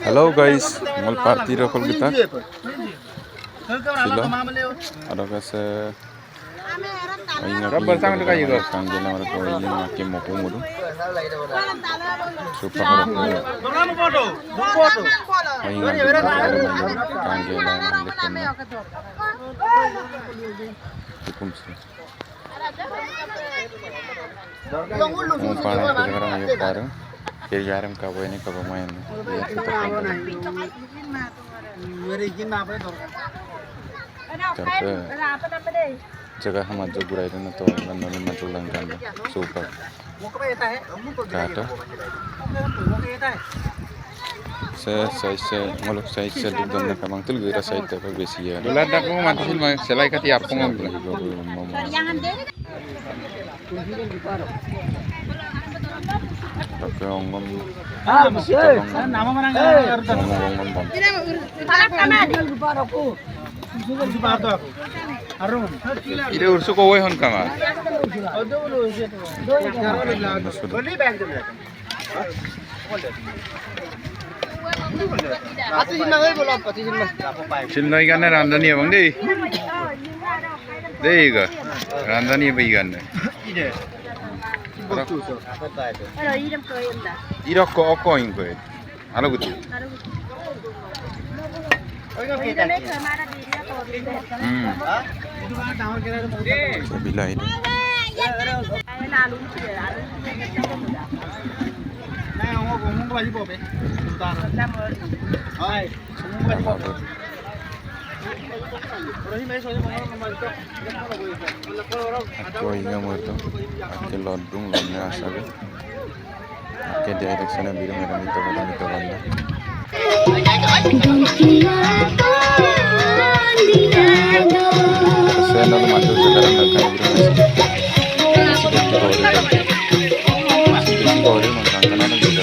Halo guys, mal party rokol kita. Silo. Ada kasi ay nga pinag kang ginawa ko ay makin mo ko mo. Super ko. Ay nga kang ginawa ko. Kumsi. Kung paano ko sekarang ayo parang kaya yaram ka ini ka pemain. Tapi जगह हम जो बुराई ना तो नन्ही मचुल long on super काटा से मुलुक साइज से दुधन का मंगतुल गिरा साइज तक बेसी है लड़ा को मानते फिल्म सेलाई का ती आपको मम tapi ongom nama mana ini urus kau hon kama Cinta ikan randani ya bang deh ikan randani apa ikan 이렇게 어꺼인 거예요. 알아보지. bila ini. Aku ingat itu, aku lodung lodnya asal, aku direction biru merah itu banda. Saya lalu mantul sekarang dah kaya biru masih kau dia makan kanan juga.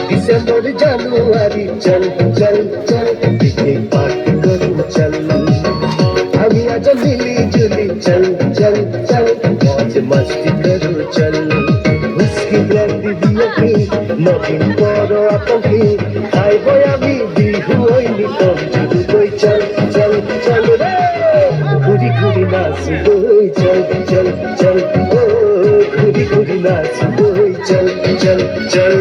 December, January, chal chal chal, picnic party karo chal. Hum aaj mili juli chal chal chal, मौज मस्ती करो चल. Whiskey brandy diye ki, nothing koro apanki, hai boya mi bihu oini tom juru koi chal chal chal re. Khuri khuri naach koi chal chal chal, oh khuri khuri naach koi chal chal chal.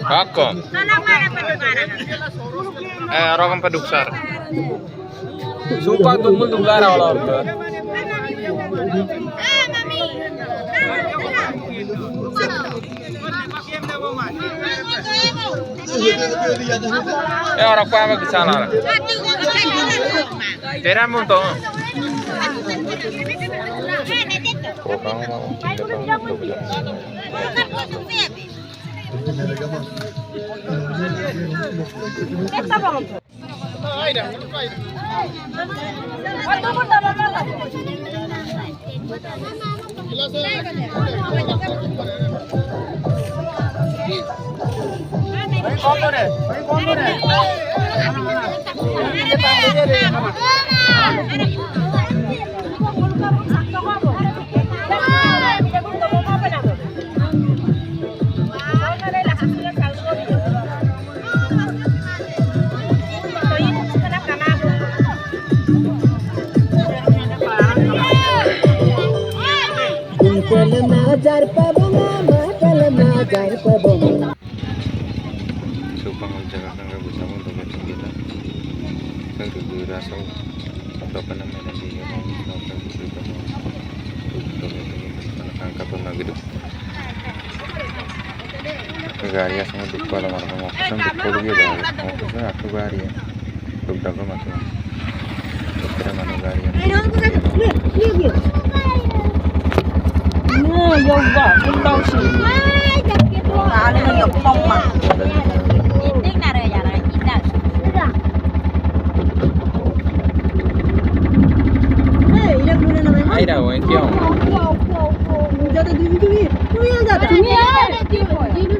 Ako. Orang Paduksar. Suka tumul duglara wala orta. Orang pa magkasala. Tera mo to. Supang menjaga kebesaran untuk kita. Kan segera so atau apa namanya nanti angkat lagi dulu. Gari sama dukka lah marah mau pesan dukka lagi dah. Mau pesan aku gari ya. Dukka kau macam. Dukka mana gari ya. Yoga, không đau xì. À, nó dọc bông mà. Tiếc nào rồi, giờ này chín nào. Ai đâu anh kêu.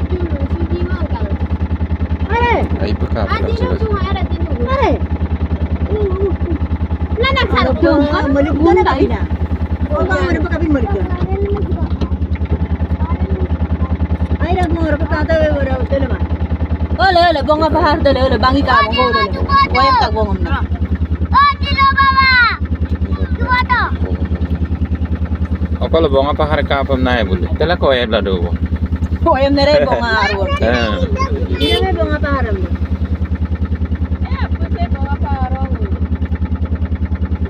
Chúng Are. Nana sal ko. Malik ko na kabina. O ba mo pa kabin malik ko. Ay rag mo ra patata we ra tele ma. Ole ole bonga bahar tele ole bangi ka mo go tele. Wayam tak bongom na. Kalau bonga pa hari ka pam nae bulu. Tela ko ay lado bo. Wayam nere bonga arwon. Ini me bonga paharam.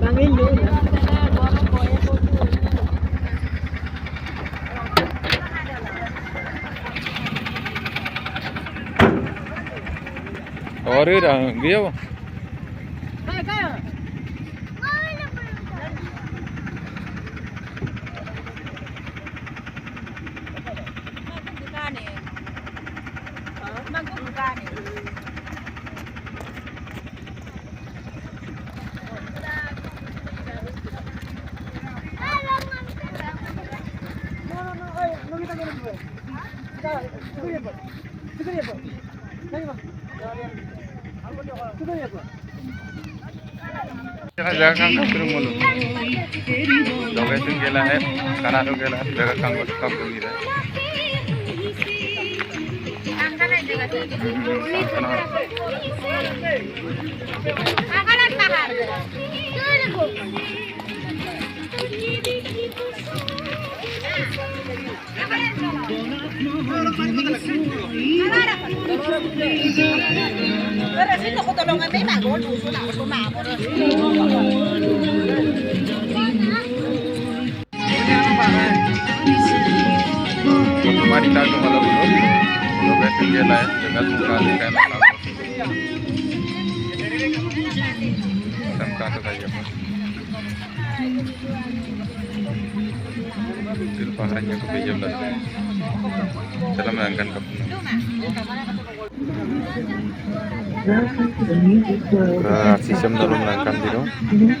Bangin yun. और ये गया वो jaga kang suruh mulu. Location gela hai, kana to gela jaga kang kam kami hai. Mari tahu kalau belum, location gela hai, jaga kang kam. Samka to saja. Til paharnya ke pejam dah. Dalam mengangkat ke. Sistem dalam mengangkat dulu.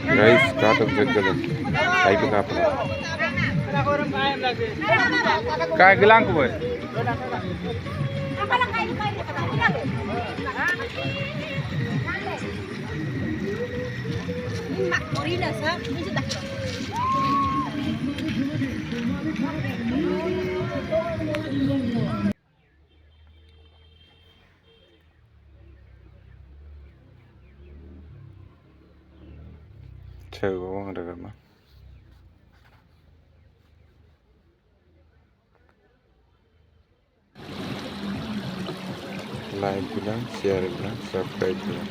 Guys, start of jaga. Baik ke apa? Kaya gelang ko boy. Cewek ada gambar. Like bilang, share bilang, subscribe bilang.